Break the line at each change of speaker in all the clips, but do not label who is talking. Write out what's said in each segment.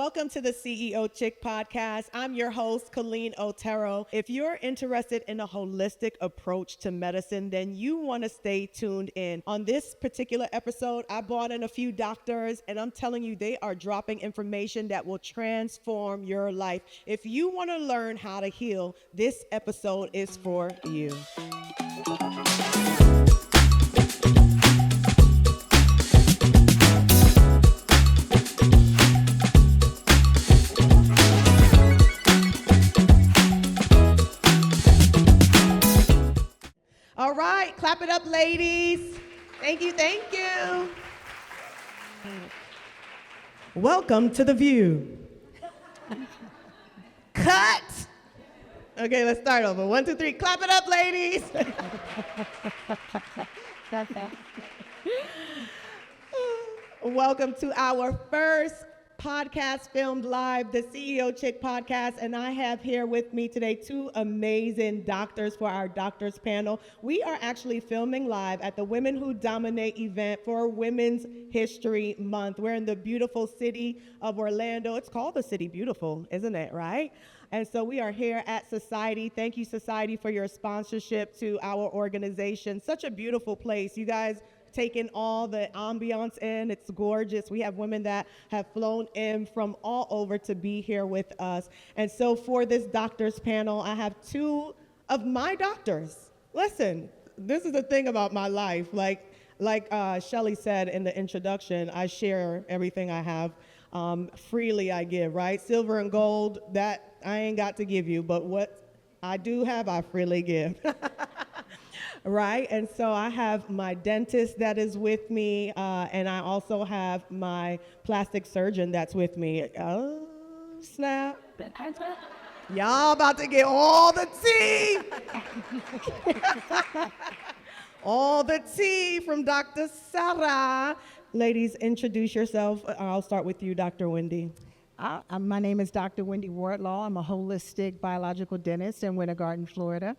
Welcome to the CEO Chick Podcast. I'm your host, Colleen Otero. If you're interested in a holistic approach to medicine, then you want to stay tuned in. On this particular episode, I brought in a few doctors, and I'm telling you, they are dropping information that will transform your life. If you want to learn how to heal, this episode is for you. All right, clap it up, ladies. Thank you, thank you. Welcome to The View. Cut. Okay, let's start over. 1, 2, 3, clap it up, ladies. Welcome to our first podcast filmed live, the CEO Chick Podcast, and I have here with me today two amazing doctors for our doctors panel. We are actually filming live at the Women Who Dominate event for Women's History Month. We're in the beautiful city of Orlando. It's called the City Beautiful, isn't it, right? And so we are here at Society. Thank you, Society, for your sponsorship to our organization. Such a beautiful place. You guys taking all the ambiance in. It's gorgeous. We have women that have flown in from all over to be here with us. And so for this doctors panel, I have two of my doctors. Listen, this is the thing about my life. Like Shelly said in the introduction, I share everything I have. Freely I give, right? Silver and gold, that I ain't got to give you, but what I do have, I freely give. Right? And so I have my dentist that is with me, and I also have my plastic surgeon that's with me. Oh, snap. Y'all about to get all the tea. All the tea from Dr. Sarah. Ladies, introduce yourself. I'll start with you, Dr. Wendy.
My name is Dr. Wendy Wardlaw. I'm a holistic biological dentist in Winter Garden, Florida.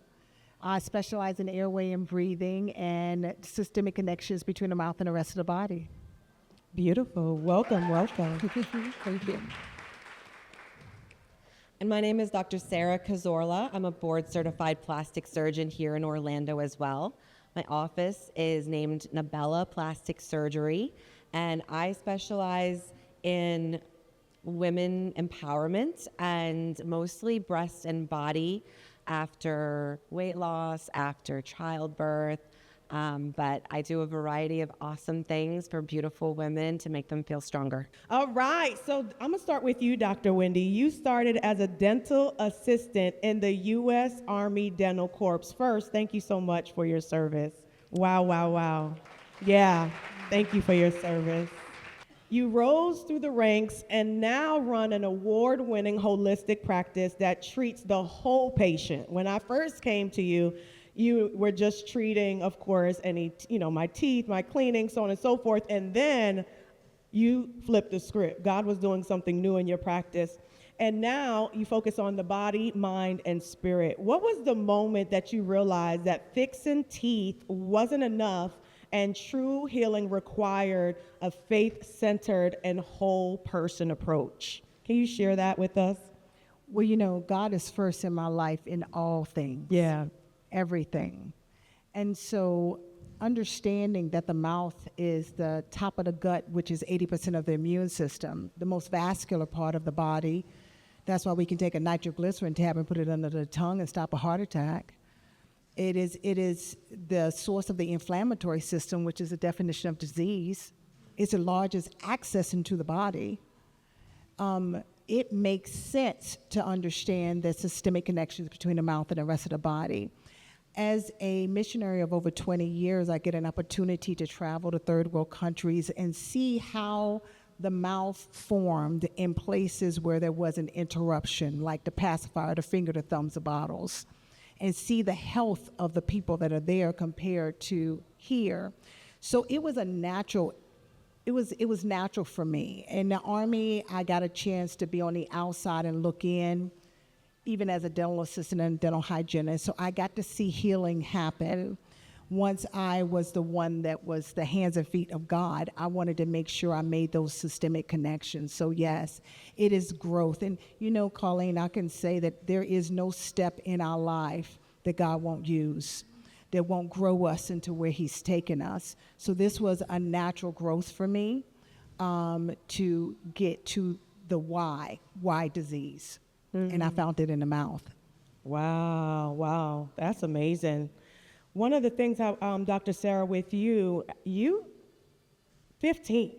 I specialize in airway and breathing and systemic connections between the mouth and the rest of the body.
Beautiful. Welcome, welcome.
Thank you.
And my name is Dr. Sarah Kazorla. I'm a board-certified plastic surgeon here in Orlando as well. My office is named Nabella Plastic Surgery, and I specialize in women empowerment and mostly breast and body after weight loss, after childbirth, but I do a variety of awesome things for beautiful women to make them feel stronger.
All right, so I'm gonna start with you, Dr. Wendy. You started as a dental assistant in the U.S. Army Dental Corps. First, thank you so much for your service. Wow, wow, wow. Yeah, thank you for your service. You rose through the ranks and now run an award-winning holistic practice that treats the whole patient. When I first came to you, you were just treating, of course, my teeth, my cleaning, so on and so forth, and then you flipped the script. God was doing something new in your practice, and now you focus on the body, mind, and spirit. What was the moment that you realized that fixing teeth wasn't enough and true healing required a faith-centered and whole person approach? Can you share that with us?
Well, God is first in my life in all things.
Yeah.
Everything. And so understanding that the mouth is the top of the gut, which is 80% of the immune system, the most vascular part of the body. That's why we can take a nitroglycerin tab and put it under the tongue and stop a heart attack. It is the source of the inflammatory system, which is the definition of disease. It's the largest access into the body. It makes sense to understand the systemic connections between the mouth and the rest of the body. As a missionary of over 20 years, I get an opportunity to travel to third world countries and see how the mouth formed in places where there was an interruption, like the pacifier, the finger, the thumbs, the bottles, and see the health of the people that are there compared to here. So it was natural for me. In the Army, I got a chance to be on the outside and look in, even as a dental assistant and dental hygienist. So I got to see healing happen. once I was the one that was the hands and feet of God, I wanted to make sure I made those systemic connections. So yes, it is growth. And you know, Colleen, I can say that there is no step in our life that God won't use, that won't grow us into where he's taken us. So this was a natural growth for me, to get to the why disease. And I found it in the mouth.
Wow, that's amazing. One of the things, Dr. Sarah, with you 15,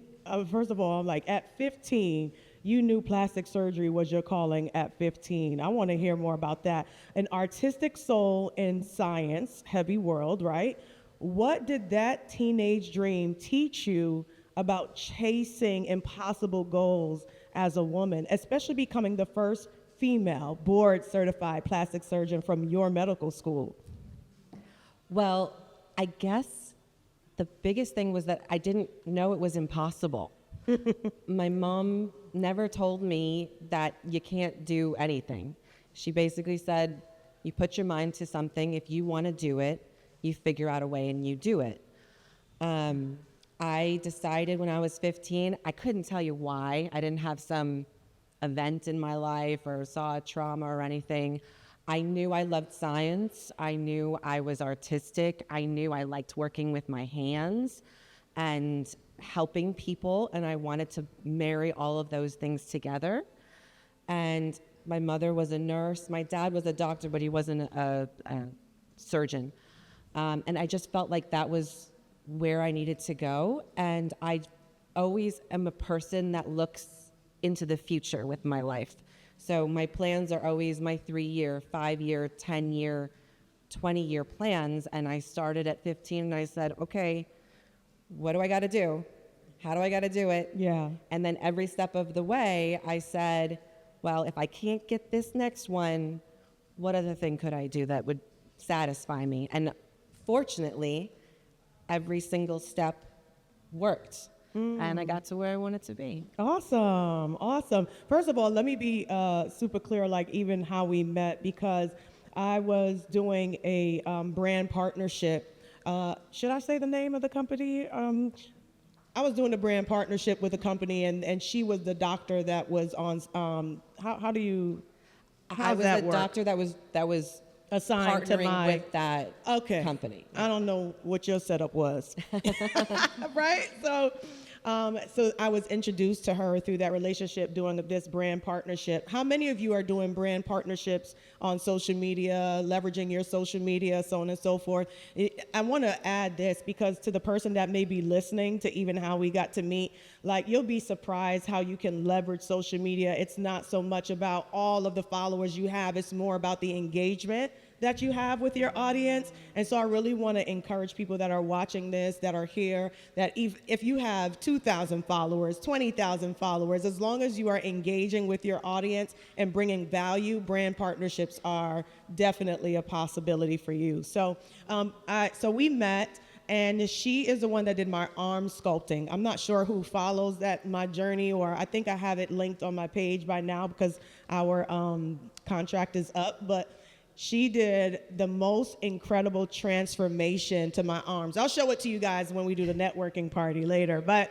first of all, like at 15, you knew plastic surgery was your calling at 15. I want to hear more about that. An artistic soul in science, heavy world, right? What did that teenage dream teach you about chasing impossible goals as a woman, especially becoming the first female board certified plastic surgeon from your medical school?
Well, I guess the biggest thing was that I didn't know it was impossible. My mom never told me that you can't do anything. She basically said, you put your mind to something, if you want to do it, you figure out a way and you do it. I decided when I was 15, I couldn't tell you why. I didn't have some event in my life or saw a trauma or anything. I knew I loved science. I knew I was artistic. I knew I liked working with my hands and helping people, and I wanted to marry all of those things together. And my mother was a nurse. My dad was a doctor, but he wasn't a surgeon. And I just felt like that was where I needed to go. And I always am a person that looks into the future with my life. So my plans are always my 3-year, 5-year, 10-year, 20-year plans. And I started at 15 and I said, okay, what do I got to do? How do I got to do it?
Yeah.
And then every step of the way, I said, well, if I can't get this next one, what other thing could I do that would satisfy me? And fortunately, every single step worked. And I got to where I wanted to be.
Awesome. First of all, let me be super clear, like even how we met, because I was doing a brand partnership. Should I say the name of the company? I was doing a brand partnership with a company, and she was the doctor that was on. How do you?
I was the doctor that was
assigned to
partnering with that company.
I don't know what your setup was, right? So I was introduced to her through that relationship, doing this brand partnership. How many of you are doing brand partnerships on social media, leveraging your social media, so on and so forth? I want to add this because to the person that may be listening to even how we got to meet, like you'll be surprised how you can leverage social media. It's not so much about all of the followers you have. It's more about the engagement that you have with your audience. And so I really want to encourage people that are watching this, that are here, that if you have 2,000 followers, 20,000 followers, as long as you are engaging with your audience and bringing value, brand partnerships are definitely a possibility for you. So, so we met, and she is the one that did my arm sculpting. I'm not sure who follows my journey, or I think I have it linked on my page by now because our contract is up, but she did the most incredible transformation to my arms. I'll show it to you guys when we do the networking party later. But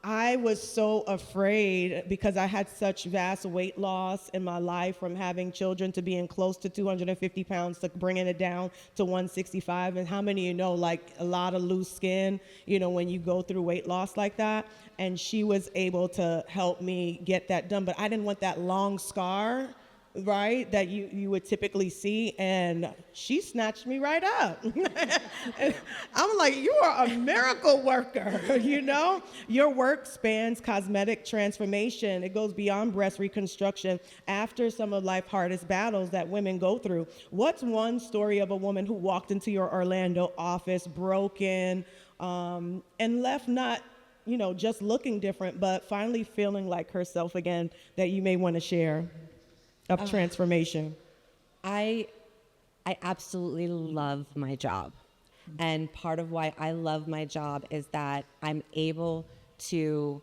I was so afraid because I had such vast weight loss in my life, from having children to being close to 250 pounds to bringing it down to 165. And how many of you know, like a lot of loose skin, you know, when you go through weight loss like that? And she was able to help me get that done. But I didn't want that long scar, right, that you would typically see, and she snatched me right up. I'm like, you are a miracle worker, you know? Your work spans cosmetic transformation. It goes beyond breast reconstruction after some of life's hardest battles that women go through. What's one story of a woman who walked into your Orlando office broken and left not, you know, just looking different, but finally feeling like herself again, that you may want to share? Of transformation.
I absolutely love my job. And part of why I love my job is that I'm able to,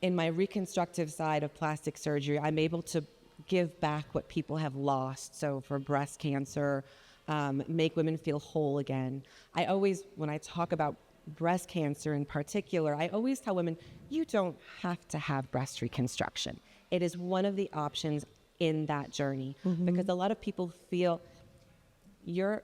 in my reconstructive side of plastic surgery, I'm able to give back what people have lost. So for breast cancer, make women feel whole again. I always, when I talk about breast cancer in particular, I always tell women, you don't have to have breast reconstruction. It is one of the options in that journey, because a lot of people feel your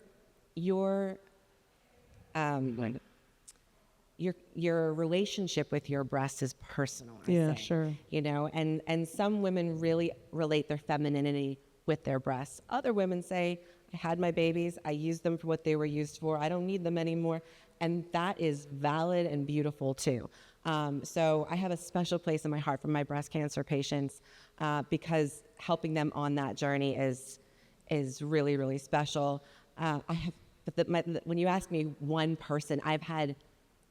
relationship with your breast is personal. I say,
sure.
You know, and some women really relate their femininity with their breasts. Other women say, I had my babies, I used them for what they were used for, I don't need them anymore. And that is valid and beautiful too. So I have a special place in my heart for my breast cancer patients, because helping them on that journey is really, really special. When you ask me one person,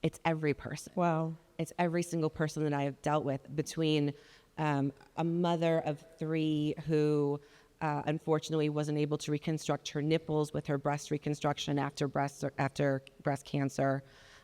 it's every person.
Wow.
It's every single person that I have dealt with, between a mother of 3 who unfortunately wasn't able to reconstruct her nipples with her breast reconstruction after breast cancer.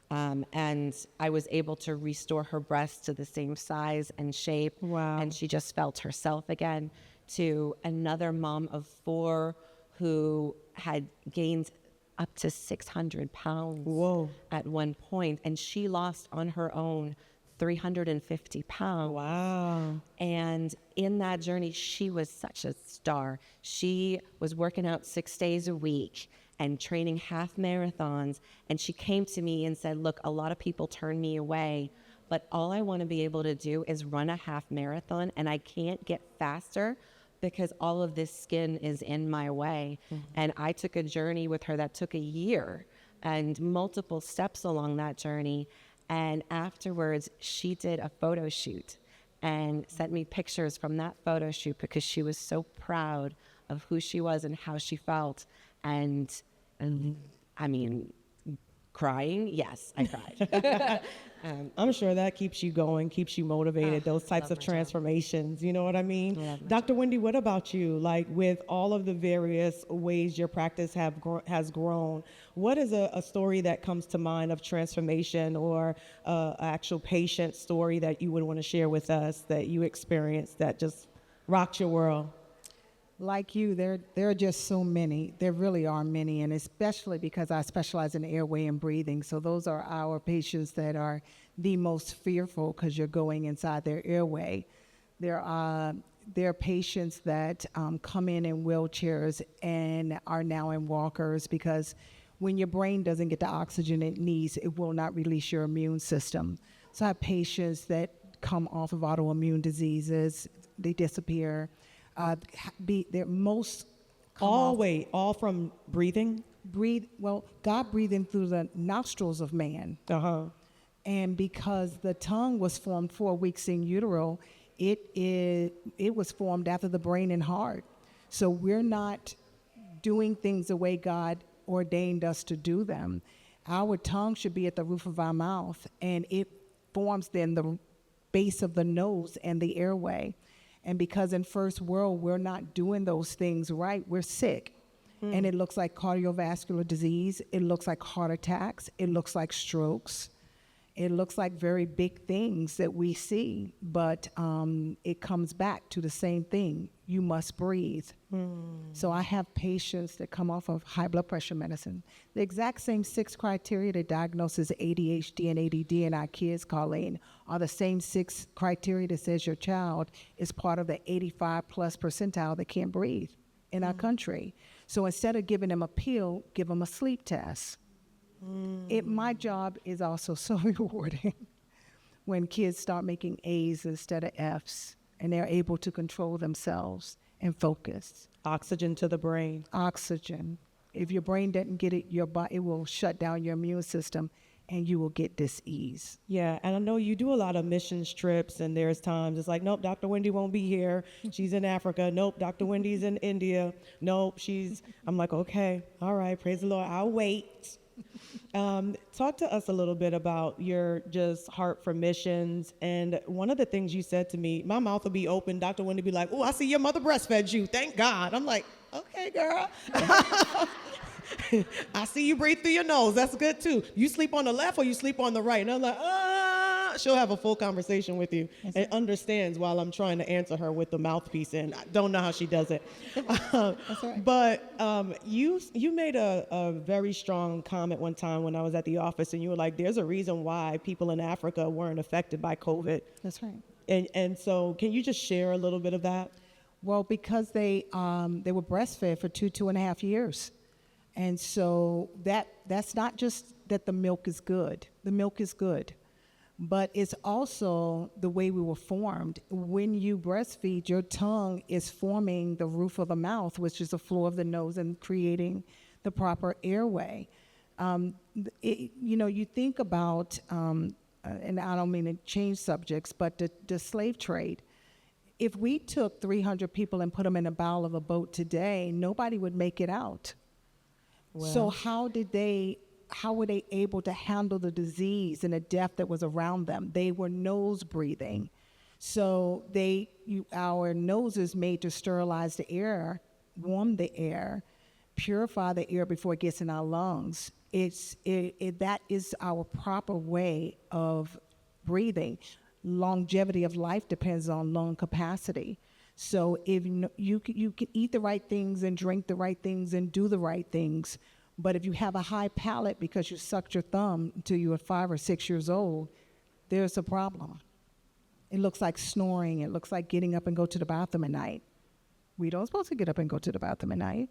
And I was able to restore her breasts to the same size and shape.
Wow.
And she just felt herself again. To another mom of 4 who had gained up to 600 pounds
Whoa.
at one point, and she lost on her own 350 pounds.
Wow.
And in that journey, she was such a star. She was working out 6 days a week and training half marathons. And she came to me and said, look, a lot of people turn me away, but all I want to be able to do is run a half marathon, and I can't get faster because all of this skin is in my way. And I took a journey with her that took a year and multiple steps along that journey. And afterwards, she did a photo shoot and sent me pictures from that photo shoot, because she was so proud of who she was and how she felt. And I mean, crying? Yes, I cried.
I'm sure that keeps you going, keeps you motivated, those types of transformations, you know what I mean? Dr. Wendy, what about you? Like, with all of the various ways your practice has grown, what is a story that comes to mind of transformation, or an actual patient story that you would want to share with us that you experienced that just rocked your world?
Like you, there are just so many. There really are many, and especially because I specialize in airway and breathing. So those are our patients that are the most fearful, because you're going inside their airway. There are patients that come in wheelchairs and are now in walkers, because when your brain doesn't get the oxygen it needs, it will not release your immune system. So I have patients that come off of autoimmune diseases, they disappear.
All from breathing?
God breathed in through the nostrils of man. And because the tongue was formed 4 weeks in utero, it was formed after the brain and heart. So we're not doing things the way God ordained us to do them. Our tongue should be at the roof of our mouth, and it forms then the base of the nose and the airway. And because in first world, we're not doing those things right, we're sick. And it looks like cardiovascular disease. It looks like heart attacks. It looks like strokes. It looks like very big things that we see. But it comes back to the same thing. You must breathe. So I have patients that come off of high blood pressure medicine. The exact same 6 criteria that diagnoses ADHD and ADD in our kids, Colleen, are the same 6 criteria that says your child is part of the 85 plus percentile that can't breathe in our country. So instead of giving them a pill, give them a sleep test. My job is also so rewarding when kids start making A's instead of F's, and they're able to control themselves and focus.
Oxygen to the brain.
Oxygen. If your brain doesn't get it, it will shut down your immune system, and you will get dis-ease.
Yeah, and I know you do a lot of missions trips, and there's times it's like, nope, Dr. Wendy won't be here. She's in Africa. Nope, Dr. Wendy's in India. Nope, I'm like, okay, all right, praise the Lord, I'll wait. Talk to us a little bit about your just heart for missions. And one of the things you said to me, my mouth will be open, Dr. Wendy be like, oh, I see your mother breastfed you. Thank God. I'm like, okay, girl. I see you breathe through your nose. That's good too. You sleep on the left or you sleep on the right? And I'm like, she'll have a full conversation with you and understands while I'm trying to answer her with the mouthpiece in. I don't know how she does it.
That's right.
But you made a very strong comment one time when I was at the office, and you were like, there's a reason why people in Africa weren't affected by COVID.
That's right.
And so can you just share a little bit of that?
Well, because they were breastfed for 2.5 years. And so that's not just that the milk is good. The milk is good. But it's also the way we were formed. When you breastfeed, your tongue is forming the roof of the mouth, which is the floor of the nose, and creating the proper airway. You think about, and I don't mean to change subjects, but the slave trade. If we took 300 people and put them in a bow of a boat today, nobody would make it out.
Well.
So how were they able to handle the disease and the death that was around them? They were nose breathing. So our noses made to sterilize the air, warm the air, purify the air before it gets in our lungs. That is our proper way of breathing. Longevity of life depends on lung capacity. So if you can eat the right things and drink the right things and do the right things, but if you have a high palate because you sucked your thumb until you were 5 or 6 years old, there's a problem. It looks like snoring. It looks like getting up and go to the bathroom at night. We don't supposed to get up and go to the bathroom at night.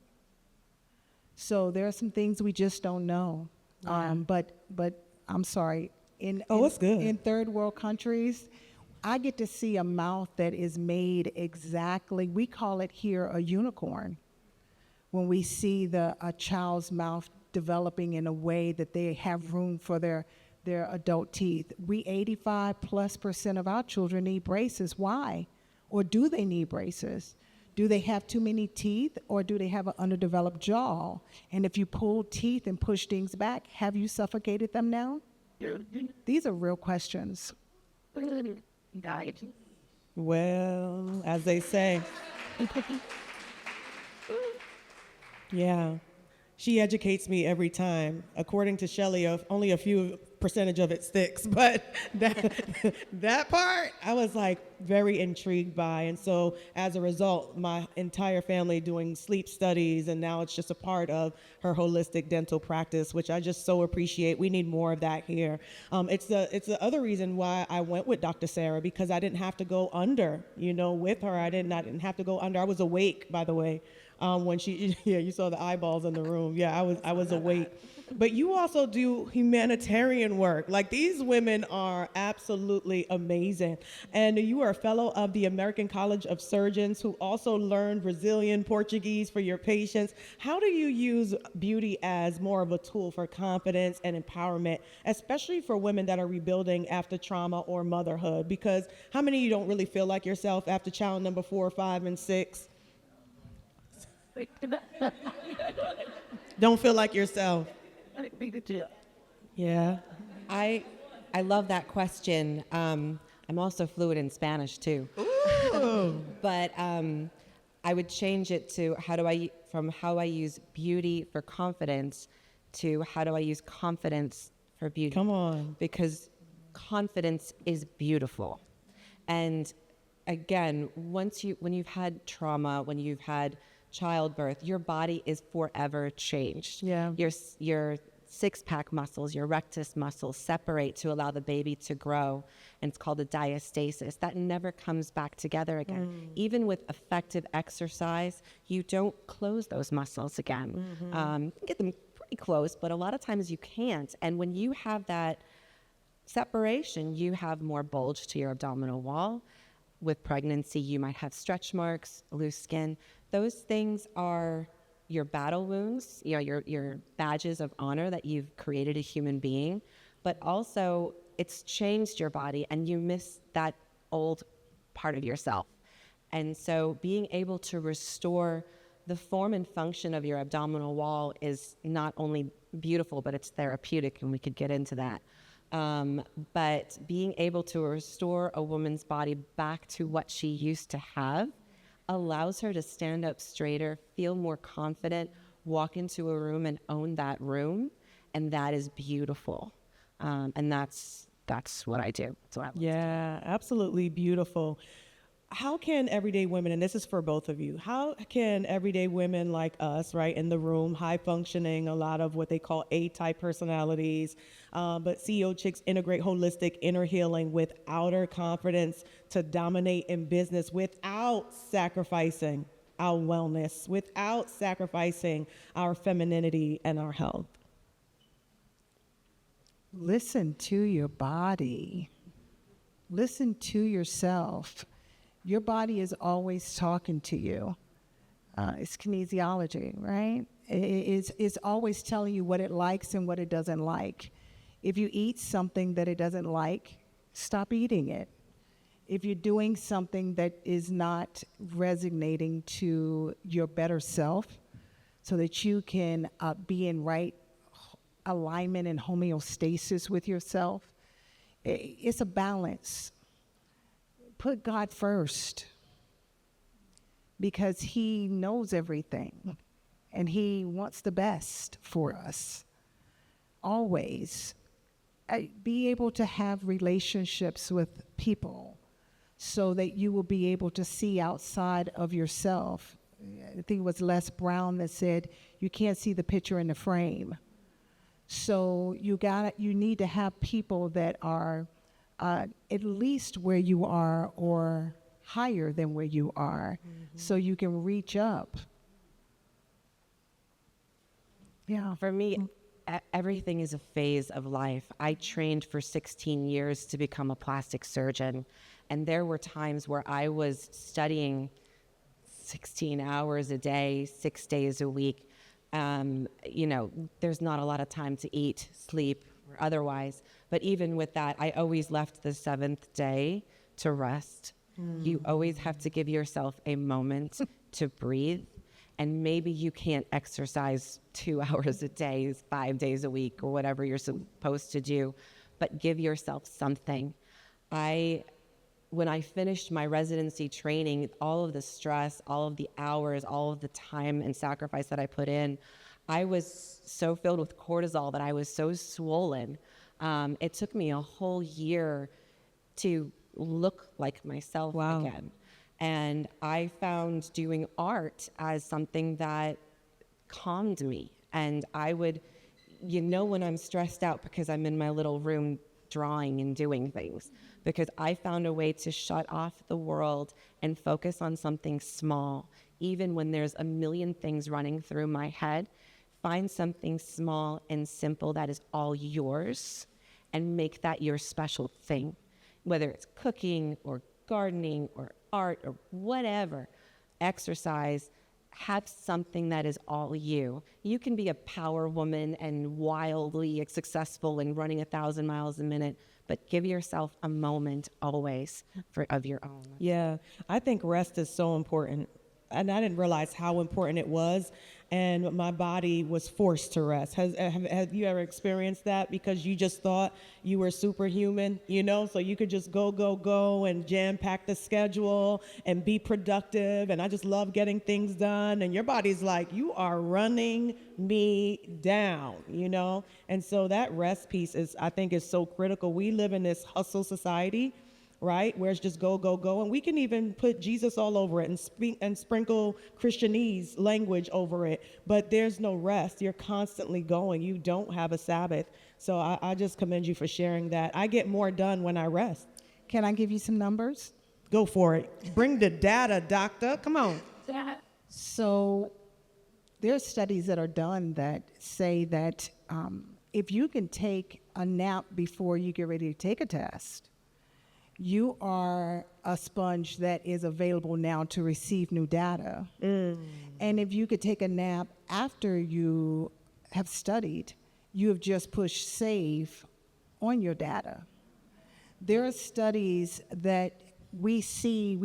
So there are some things we just don't know.
Yeah.
But I'm sorry.
It's good.
In third world countries, I get to see a mouth that is made exactly, we call it here a unicorn. When we see a child's mouth developing in a way that they have room for their adult teeth. 85+% of our children need braces. Why? Or do they need braces? Do they have too many teeth, or do they have an underdeveloped jaw? And if you pull teeth and push things back, have you suffocated them now? These are real questions.
Well, as they say. Yeah. She educates me every time. According to Shelley, only a few percentage of it sticks, but that part I was like very intrigued by. And so as a result, my entire family doing sleep studies, and now it's just a part of her holistic dental practice, which I just so appreciate. We need more of that here. It's the other reason why I went with Dr. Sarah, because I didn't have to go under, with her. I didn't have to go under. I was awake, by the way. When you saw the eyeballs in the room. Yeah, I was awake. But you also do humanitarian work. Like, these women are absolutely amazing. And you are a fellow of the American College of Surgeons, who also learned Brazilian Portuguese for your patients. How do you use beauty as more of a tool for confidence and empowerment, especially for women that are rebuilding after trauma or motherhood? Because how many of you don't really feel like yourself after child number 4, 5, and 6? Don't feel like yourself. Yeah.
I love that question. I'm also fluent in Spanish too.
Ooh.
But I would change it to from how I use beauty for confidence to how do I use confidence for beauty.
Come on.
Because confidence is beautiful. And again, when you've had trauma, when you've had childbirth, your body is forever changed.
Yeah.
Your six-pack muscles, your rectus muscles separate to allow the baby to grow, and it's called a diastasis. That never comes back together again. Even with effective exercise, you don't close those muscles again. You can get them pretty close, but a lot of times you can't. And when you have that separation, you have more bulge to your abdominal wall. With pregnancy, you might have stretch marks, loose skin. Those things are your battle wounds, your badges of honor that you've created a human being, but also it's changed your body and you miss that old part of yourself. And so being able to restore the form and function of your abdominal wall is not only beautiful, but it's therapeutic, and we could get into that. But being able to restore a woman's body back to what she used to have allows her to stand up straighter, feel more confident, walk into a room and own that room, and that is beautiful. And that's that's what I do. That's what I love to do.
Yeah, absolutely beautiful. How can everyday women, and this is for both of you, how can everyday women like us, right, in the room, high functioning, a lot of what they call A-type personalities, but CEO chicks integrate holistic inner healing with outer confidence to dominate in business without sacrificing our wellness, without sacrificing our femininity and our health?
Listen to your body. Listen to yourself. Your body is always talking to you. It's kinesiology, right? It's always telling you what it likes and what it doesn't like. If you eat something that it doesn't like, stop eating it. If you're doing something that is not resonating to your better self so that you can be in right alignment and homeostasis with yourself, it's a balance. Put God first, because he knows everything and he wants the best for us. Always. Be able to have relationships with people so that you will be able to see outside of yourself. I think it was Les Brown that said, you can't see the picture in the frame. So you need to have people that are at least where you are or higher than where you are, so you can reach up. Yeah.
For me, everything is a phase of life. I trained for 16 years to become a plastic surgeon, and there were times where I was studying 16 hours a day, 6 days a week. There's not a lot of time to eat, sleep, or otherwise. But even with that, I always left the seventh day to rest. You always have to give yourself a moment to breathe. And maybe you can't exercise 2 hours a day, 5 days a week, or whatever you're supposed to do, but give yourself something. When I finished my residency training, all of the stress, all of the hours, all of the time and sacrifice that I put in, I was so filled with cortisol that I was so swollen. It took me a whole year to look like myself again. And I found doing art as something that calmed me. And I would, when I'm stressed out because I'm in my little room drawing and doing things, because I found a way to shut off the world and focus on something small. Even when there's a million things running through my head, find something small and simple that is all yours and make that your special thing. Whether it's cooking or gardening or art or whatever, exercise, have something that is all you. You can be a power woman and wildly successful and running 1,000 miles a minute, but give yourself a moment always of your own.
Yeah, I think rest is so important. And I didn't realize how important it was. And my body was forced to rest. Have you ever experienced that? Because you just thought you were superhuman, so you could just go, and jam pack the schedule and be productive. And I just love getting things done. And your body's like, you are running me down, And so that rest piece I think is so critical. We live in this hustle society, right? Where it's just go. And we can even put Jesus all over it and sprinkle Christianese language over it. But there's no rest. You're constantly going. You don't have a Sabbath. So I just commend you for sharing that. I get more done when I rest.
Can I give you some numbers?
Go for it. Bring the data, doctor. Come on.
So there are studies that are done that say that if you can take a nap before you get ready to take a test, you are a sponge that is available now to receive new data. And if you could take a nap after you have studied, you have just pushed save on your data. There are studies that we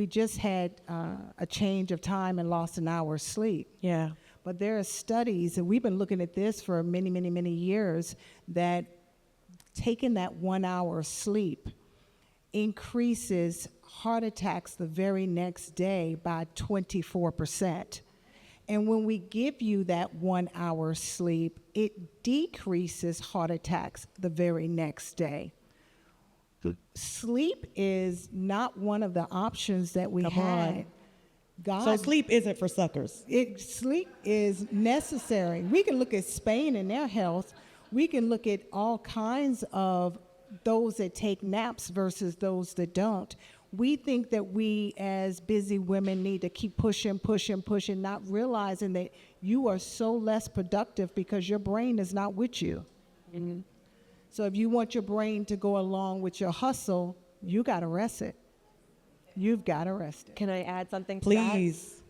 just had a change of time and lost an hour's sleep.
Yeah.
But there are studies, and we've been looking at this for many years, that taking that 1 hour sleep increases heart attacks the very next day by 24%. And when we give you that 1 hour sleep, it decreases heart attacks the very next day. Sleep is not one of the options that we
Come
had.
on.
God,
So sleep isn't for suckers.
sleep is necessary. We can look at Spain and their health. We can look at all kinds of those that take naps versus those that don't. We think that we as busy women need to keep pushing, not realizing that you are so less productive because your brain is not with you.
Mhm.
So if you want your brain to go along with your hustle, you got to rest it. You've got to rest it.
Can I add something to that?
Please.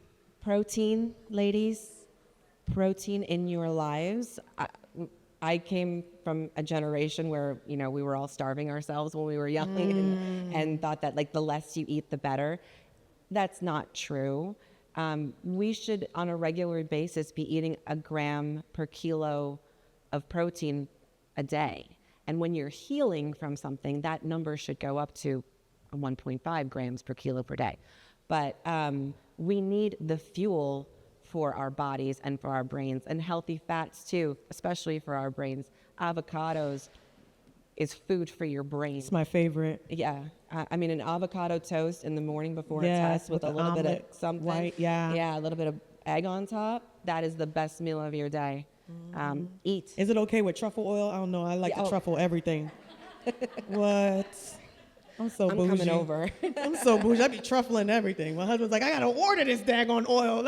Protein, ladies, protein in your lives. I came from a generation where, we were all starving ourselves when we were young and thought that like the less you eat, the better. That's not true. We should on a regular basis be eating 1 gram per kilo of protein a day. And when you're healing from something, that number should go up to 1.5 grams per kilo per day. But we need the fuel for our bodies and for our brains, and healthy fats too, especially for our brains. Avocados is food for your brain.
It's my favorite.
Yeah, I mean, an avocado toast in the morning before
Yes,
a test with a
with the
little bit of
omelet,
something.
white, yeah.
Yeah, a little bit of egg on top. That is the best meal of your day. Eat.
Is it okay with truffle oil? I don't know. I like
Yeah,
to truffle everything. What? I'm so
I'm
bougie.
coming over.
I'm so bougie. I be truffling everything. My husband's like, I gotta order this daggone oil.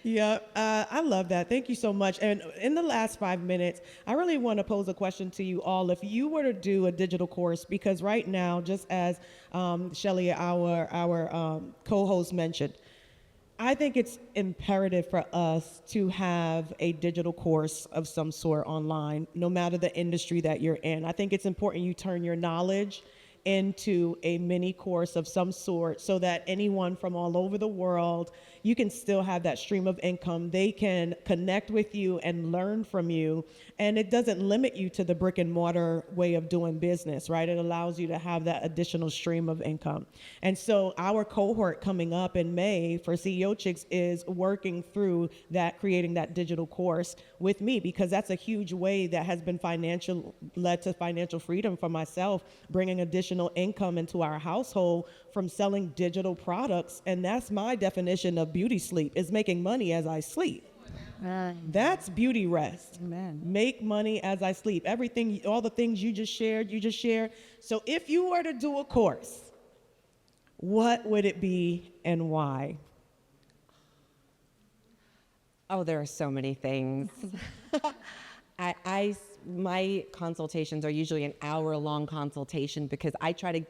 Yeah, I love that. Thank you so much. And in the last 5 minutes, I really want to pose a question to you all. If you were to do a digital course, because right now, just as Shelly, our co-host mentioned, I think it's imperative for us to have a digital course of some sort online, no matter the industry that you're in. I think it's important you turn your knowledge into a mini course of some sort so that anyone from all over the world, you can still have that stream of income. They can connect with you and learn from you. And it doesn't limit you to the brick and mortar way of doing business, right? It allows you to have that additional stream of income. And so our cohort coming up in May for CEO Chicks is working through that, creating that digital course with me, because that's a huge way that has been led to financial freedom for myself, bringing additional income into our household from selling digital products. And that's my definition of beauty sleep, is making money as I sleep. That's beauty rest.
Amen.
Make money as I sleep. Everything, all the things you just shared. So if you were to do a course, what would it be and why?
Oh, there are so many things. My consultations are usually an hour-long consultation because I try to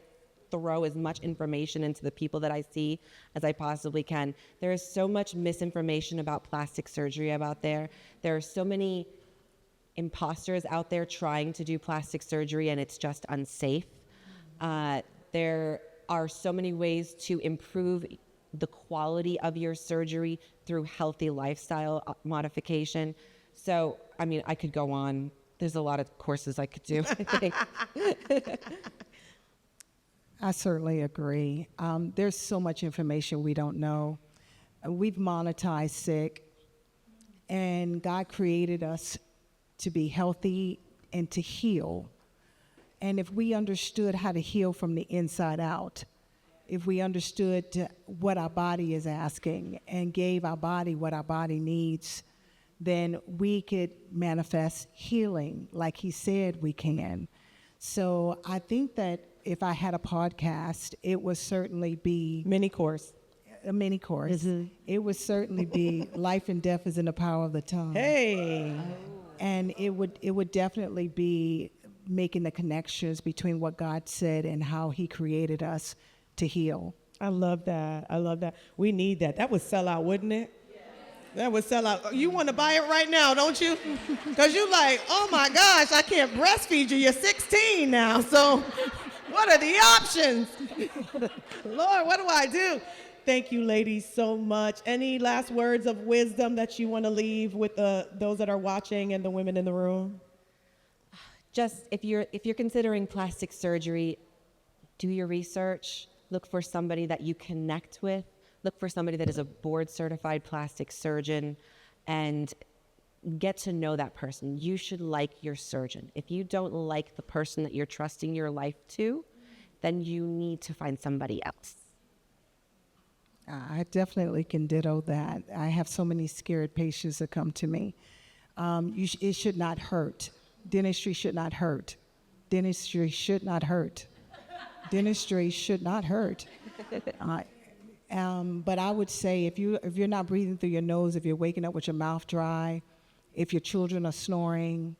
throw as much information into the people that I see as I possibly can. There is so much misinformation about plastic surgery out there. There are so many imposters out there trying to do plastic surgery, and it's just unsafe. There are so many ways to improve the quality of your surgery through healthy lifestyle modification. So, I mean, I could go on. There's a lot of courses I could do, I think.
I certainly agree. There's so much information we don't know. We've monetized sick, and God created us to be healthy and to heal. And if we understood how to heal from the inside out, if we understood what our body is asking and gave our body what our body needs, then we could manifest healing like he said we can. So I think that if I had a podcast, it would certainly be
Mini course.
a mini course.
Mhm.
It would certainly be life and death is in the power of the tongue.
Hey.
And it would definitely be making the connections between what God said and how he created us to heal.
I love that. I love that. We need that. That would sell out, wouldn't it? That would sell out. You want to buy it right now, don't you? Because you like, oh my gosh, I can't breastfeed you. You're 16 now. So what are the options? Lord, what do I do? Thank you, ladies, so much. Any last words of wisdom that you want to leave with those that are watching and the women in the room?
Just if you're considering plastic surgery, do your research. Look for somebody that you connect with. Look for somebody that is a board-certified plastic surgeon, and get to know that person. You should like your surgeon. If you don't like the person that you're trusting your life to, then you need to find somebody else.
I definitely can ditto that. I have so many scared patients that come to me. It should not hurt. Dentistry should not hurt. Dentistry should not hurt. Dentistry should not hurt. But I would say if you're not breathing through your nose, if you're waking up with your mouth dry, if your children are snoring,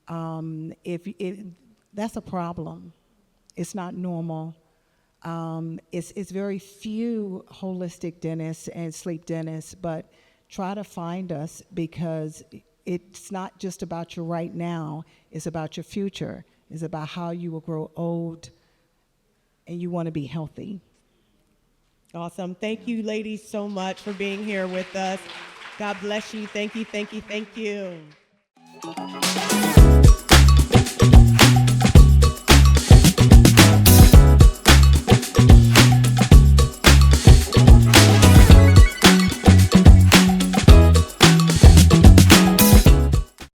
that's a problem. It's not normal. It's very few holistic dentists and sleep dentists, but try to find us because it's not just about your right now, it's about your future. It's about how you will grow old and you want to be healthy.
Awesome. Thank you, ladies, so much for being here with us. God bless you. Thank you, thank you, thank you.